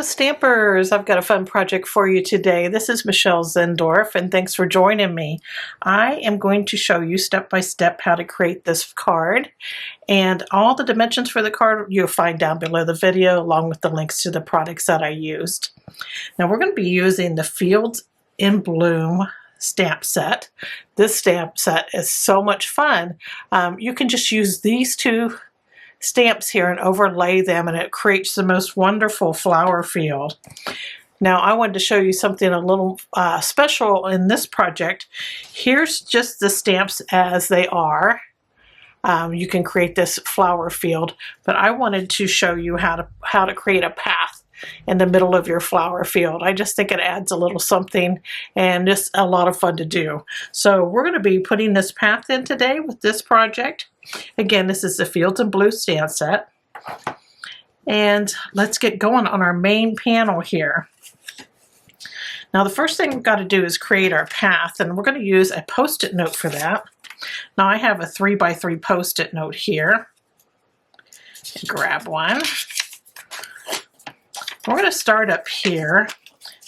Hello Stampers! I've got a fun project for you today. This is Michelle Zindorf and thanks for joining me. I am going to show you step by step how to create this card, and all the dimensions for the card you'll find down below the video along with the links to the products that I used. Now we're going to be using the Fields in Bloom stamp set. This stamp set is so much fun. You can just use these two stamps here and overlay them, and it creates the most wonderful flower field. Now I wanted to show you something a little special in this project. Here's just the stamps as they are. You can create this flower field, but I wanted to show you how to create a path in the middle of your flower field. I just think it adds a little something and just a lot of fun to do. So we're going to be putting this path in today with this project. Again, this is the Fields in Blue stamp set. And let's get going on our main panel here. Now the first thing we've got to do is create our path, and we're going to use a post-it note for that. Now I have a 3x3 post-it note here. Grab one. We're going to start up here.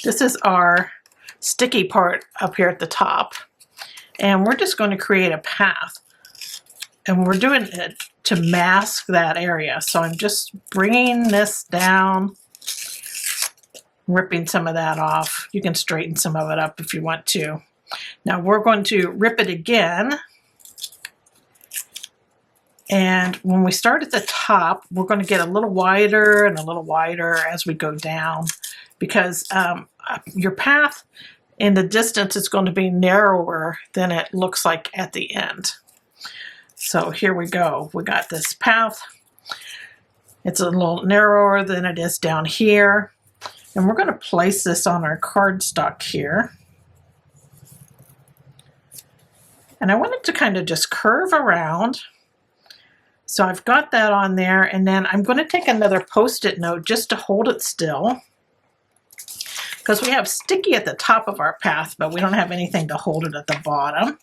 This is our sticky part up here at the top. And we're just going to create a path. And we're doing it to mask that area. So I'm just bringing this down, ripping some of that off. You can straighten some of it up if you want to. Now we're going to rip it again. And when we start at the top, we're going to get a little wider and a little wider as we go down, because your path in the distance is going to be narrower than it looks like at the end. So here we go. We got this path. It's a little narrower than it is down here. And we're going to place this on our cardstock here. And I want it to kind of just curve around. So I've got that on there, and then I'm going to take another post-it note just to hold it still, because we have sticky at the top of our path, but we don't have anything to hold it at the bottom.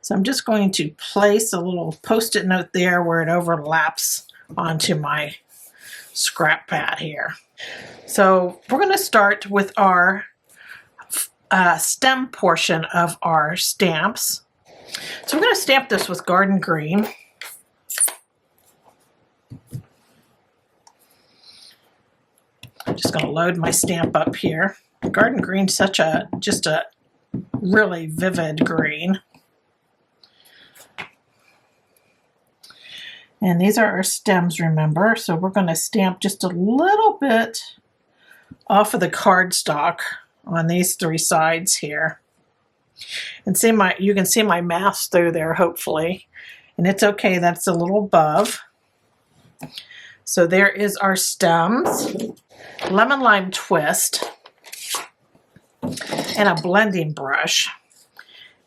So I'm just going to place a little post-it note there where it overlaps onto my scrap pad here. So we're going to start with our stem portion of our stamps. So we're going to stamp this with Garden Green. I'm just going to load my stamp up here. Garden Green's just a really vivid green. And these are our stems, remember? So we're going to stamp just a little bit off of the cardstock on these three sides here. And you can see my mask through there, hopefully. And it's okay, that's a little above. So there is our stems. Lemon lime twist and a blending brush,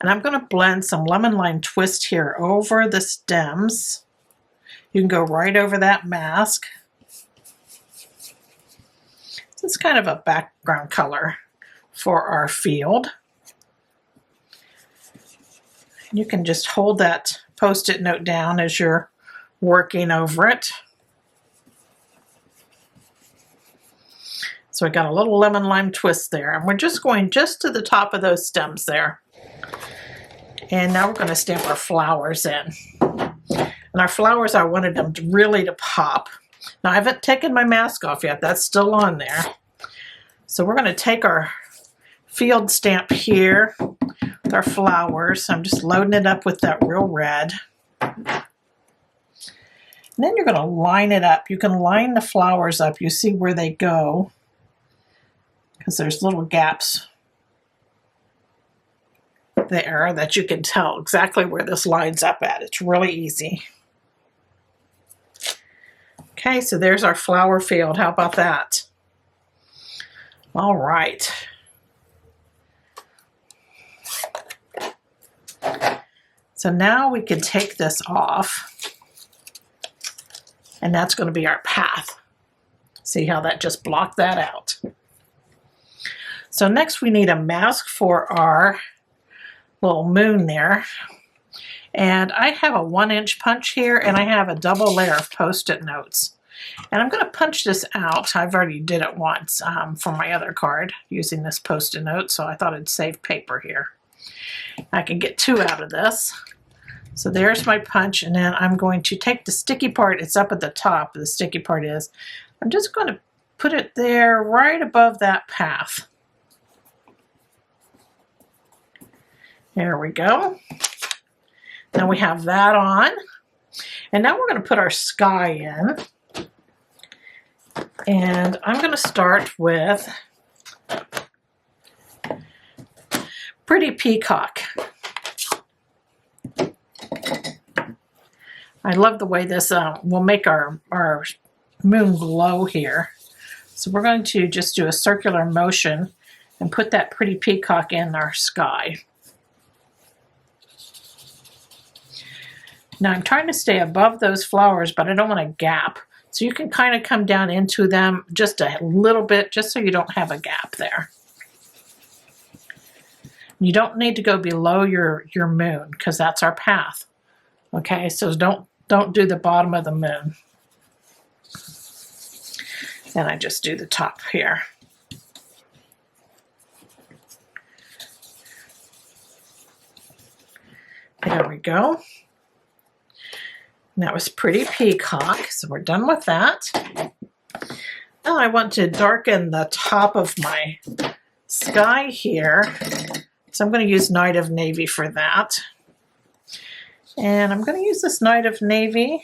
and I'm going to blend some lemon lime twist here over the stems. You can go right over that mask. It's kind of a background color for our field. You can just hold that post-it note down as you're working over it. So I got a little lemon lime twist there, and we're just going just to the top of those stems there. And now we're going to stamp our flowers in. And our flowers, I wanted them really to pop. Now I haven't taken my mask off yet, that's still on there. So we're going to take our field stamp here with our flowers. I'm just loading it up with that real red. And then you're going to line it up. You can line the flowers up. You see where they go, because there's little gaps there that you can tell exactly where this lines up at. It's really easy. Okay, so there's our flower field. How about that? All right. So now we can take this off, and that's going to be our path. See how that just blocked that out? So next we need a mask for our little moon there. And I have a 1-inch punch here, and I have a double layer of post-it notes. And I'm going to punch this out. I've already did it once for my other card using this Post-it note, so I thought I'd save paper here. I can get 2 out of this. So there's my punch, and then I'm going to take the sticky part. It's up at the top, the sticky part is. I'm just going to put it there right above that path. There we go. Now we have that on. And now we're going to put our sky in. And I'm going to start with Pretty Peacock. I love the way this will make our moon glow here. So we're going to just do a circular motion and put that Pretty Peacock in our sky. Now I'm trying to stay above those flowers, but I don't want a gap. So you can kind of come down into them just a little bit, just so you don't have a gap there. You don't need to go below your moon, because that's our path. Okay, so don't do the bottom of the moon. And I just do the top here. There we go. And that was Pretty Peacock, so we're done with that. Now I want to darken the top of my sky here. So I'm going to use Night of Navy for that. And I'm going to use this Night of Navy,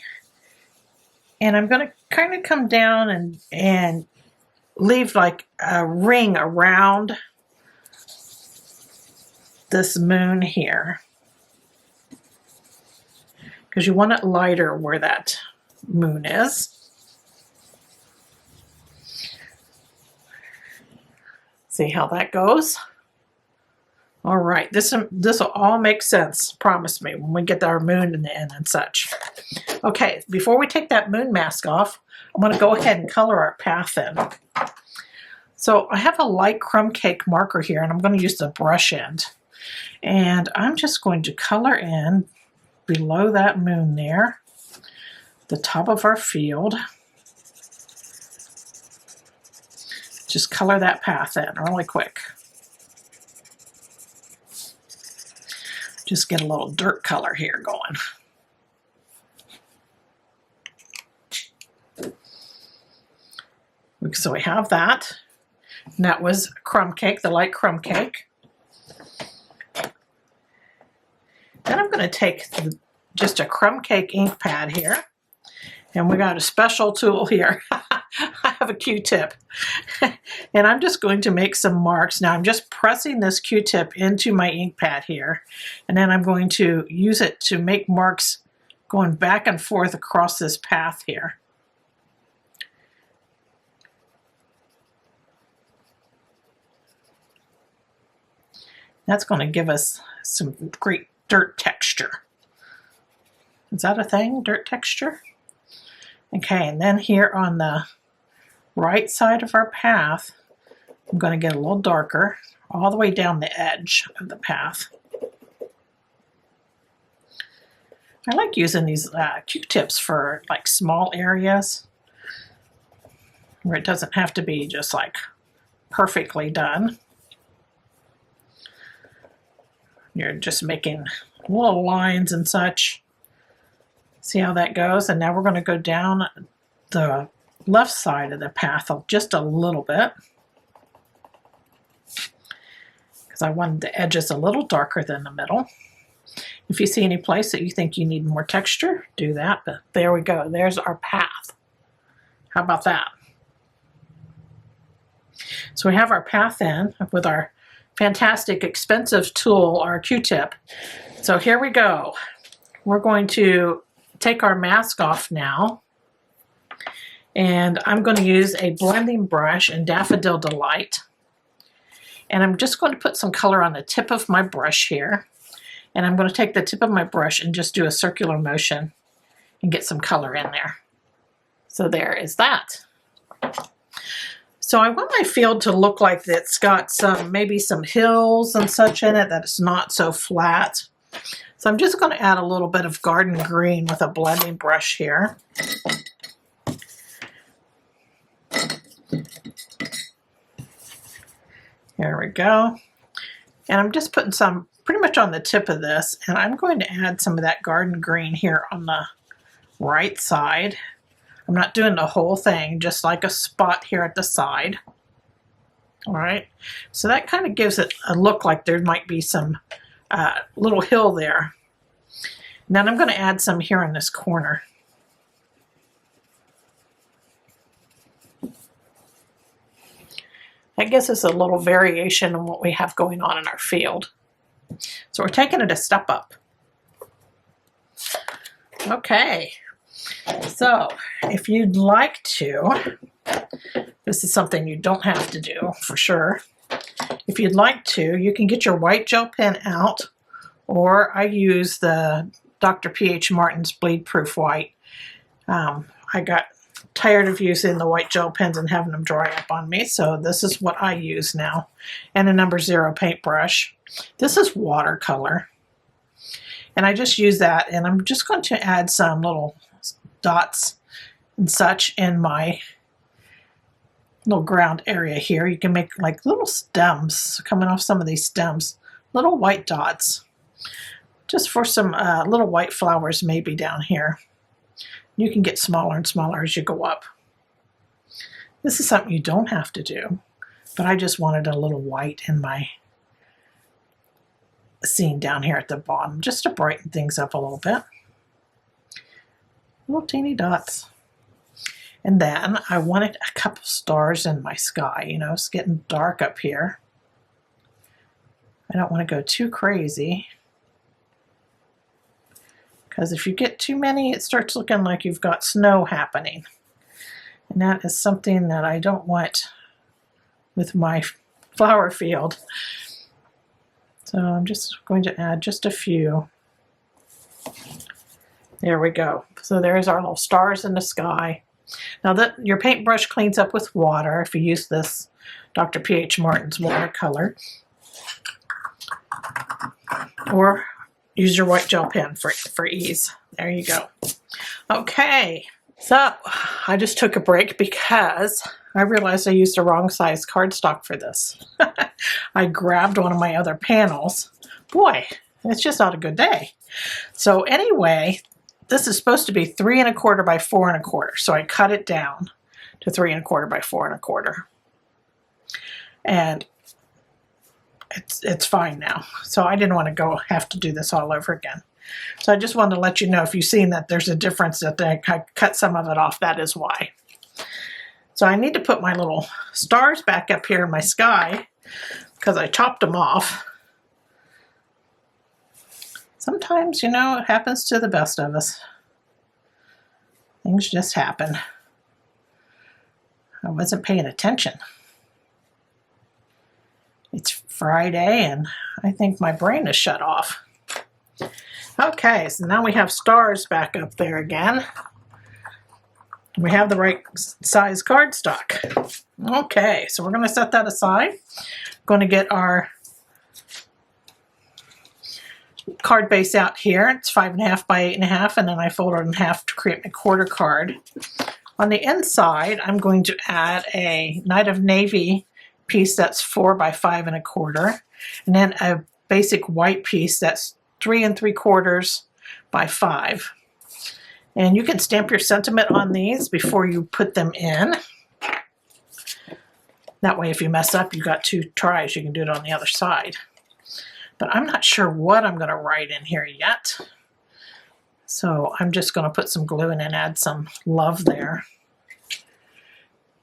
and I'm going to kind of come down and leave like a ring around this moon here, because you want it lighter where that moon is. See how that goes? All right, this will all make sense, promise me, when we get our moon in and such. Okay, before we take that moon mask off, I'm going to go ahead and color our path in. So I have a light crumb cake marker here, and I'm going to use the brush end. And I'm just going to color in below that moon there, the top of our field. Just color that path in really quick. Just get a little dirt color here going. So we have that. And that was crumb cake, the light crumb cake. Then I'm going to take just a crumb cake ink pad here. And we got a special tool here. I have a Q-tip. And I'm just going to make some marks. Now I'm just pressing this Q-tip into my ink pad here. And then I'm going to use it to make marks going back and forth across this path here. That's going to give us some great dirt texture. Is that a thing, dirt texture? Okay, and then here on the right side of our path, I'm going to get a little darker all the way down the edge of the path. I like using these Q-tips for like small areas where it doesn't have to be just like perfectly done. You're just making little lines and such. See how that goes? And now we're going to go down the left side of the path just a little bit, because I wanted the edges a little darker than the middle. If you see any place that you think you need more texture, do that. But there we go. There's our path. How about that? So we have our path in with our fantastic expensive tool, our Q-tip. So here we go. We're going to take our mask off now, and I'm going to use a blending brush in Daffodil Delight, and I'm just going to put some color on the tip of my brush here, and I'm going to take the tip of my brush and just do a circular motion and get some color in there. So there is that. So I want my field to look like it's got maybe some hills and such in it, that it's not so flat. So I'm just going to add a little bit of garden green with a blending brush here. There we go. And I'm just putting some pretty much on the tip of this, and I'm going to add some of that garden green here on the right side. I'm not doing the whole thing, just like a spot here at the side. All right, so that kind of gives it a look like there might be some little hill there. And then I'm going to add some here in this corner. That gives us a little variation in what we have going on in our field. So we're taking it a step up. Okay, so if you'd like to, this is something you don't have to do for sure. If you'd like to, you can get your white gel pen out, or I use the Dr. P.H. Martin's Bleed Proof White. I got tired of using the white gel pens and having them dry up on me, so this is what I use now. And a number 0 paintbrush. This is watercolor. And I just use that, and I'm just going to add some little dots and such in my little ground area here. You can make like little stems coming off some of these stems, little white dots, just for some little white flowers maybe down here. You can get smaller and smaller as you go up. This is something you don't have to do, but I just wanted a little white in my scene down here at the bottom, just to brighten things up a little bit. Little teeny dots. And then I wanted a couple stars in my sky. You know, it's getting dark up here. I don't want to go too crazy, because if you get too many, it starts looking like you've got snow happening. And that is something that I don't want with my flower field. So I'm just going to add just a few. There we go. So there's our little stars in the sky. Now that your paintbrush cleans up with water, if you use this Dr. P.H. Martin's watercolor, or use your white gel pen for ease. There you go. Okay, so I just took a break because I realized I used the wrong size cardstock for this. I grabbed one of my other panels. Boy, it's just not a good day. So anyway, this is supposed to be 3 1/4 by 4 1/4. So I cut it down to 3 1/4 by 4 1/4. And it's fine now. So I didn't want to have to do this all over again. So I just wanted to let you know, if you've seen that there's a difference, that I cut some of it off, that is why. So I need to put my little stars back up here in my sky because I chopped them off. Sometimes, you know, it happens to the best of us. Things just happen. I wasn't paying attention. It's Friday and I think my brain is shut off. Okay, so now we have stars back up there again. We have the right size cardstock. Okay, so we're going to set that aside. Going to get our card base out here. It's 5 1/2 by 8 1/2, and then I fold it in half to create my quarter card. On the inside, I'm going to add a Night of Navy piece that's 4 by 5 1/4, and then a basic white piece that's 3 3/4 by 5. And you can stamp your sentiment on these before you put them in. That way, if you mess up, you've got 2 tries. You can do it on the other side. But I'm not sure what I'm going to write in here yet. So I'm just going to put some glue in and add some love there.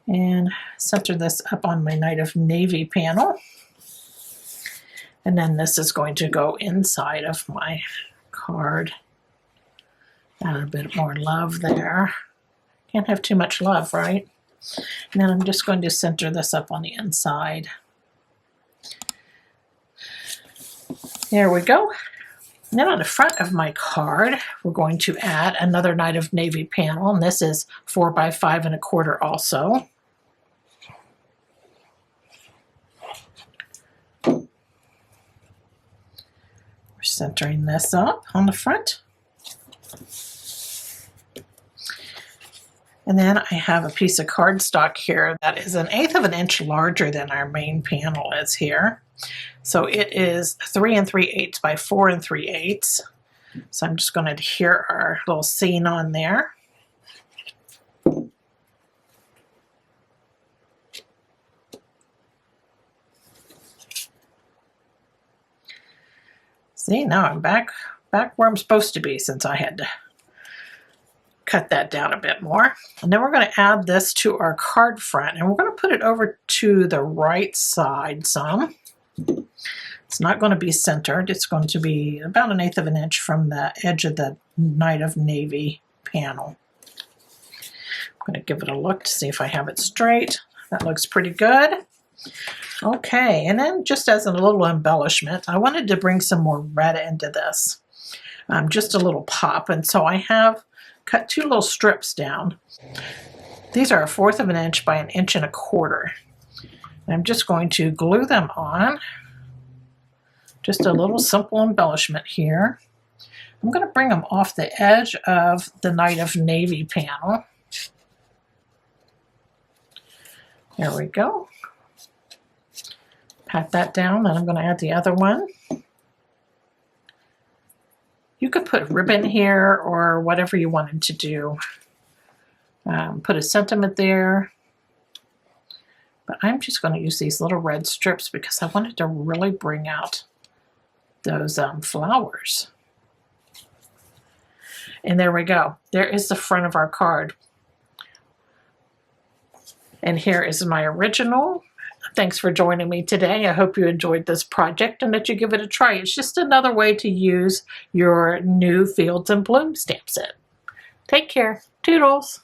And center this up on my Night of Navy panel. And then this is going to go inside of my card. Add a bit more love there. Can't have too much love, right? And then I'm just going to center this up on the inside. There we go. And then on the front of my card, we're going to add another Night of Navy panel, and this is 4 by 5 1/4 also. We're centering this up on the front. And then I have a piece of cardstock here that is 1/8 of an inch larger than our main panel is here. So it is 3 3/8 by 4 3/8. So I'm just going to adhere our little scene on there. See, now I'm back where I'm supposed to be, since I had to cut that down a bit more. And then we're going to add this to our card front, and we're going to put it over to the right side some. It's not going to be centered. It's going to be about 1/8 of an inch from the edge of the Night of Navy panel. I'm going to give it a look to see if I have it straight. That looks pretty good. Okay, and then just as a little embellishment, I wanted to bring some more red into this. Just a little pop, and so I have cut 2 little strips down. These are 1/4 of an inch by 1 1/4 inches. And I'm just going to glue them on. Just a little simple embellishment here. I'm going to bring them off the edge of the Night of Navy panel. There we go. Pat that down, and I'm going to add the other one. You could put ribbon here or whatever you wanted to do. Put a sentiment there. But I'm just going to use these little red strips because I wanted to really bring out those flowers. And there we go. There is the front of our card. And here is my original. Thanks for joining me today. I hope you enjoyed this project and that you give it a try. It's just another way to use your new Fields and Bloom stamp set. Take care. Toodles.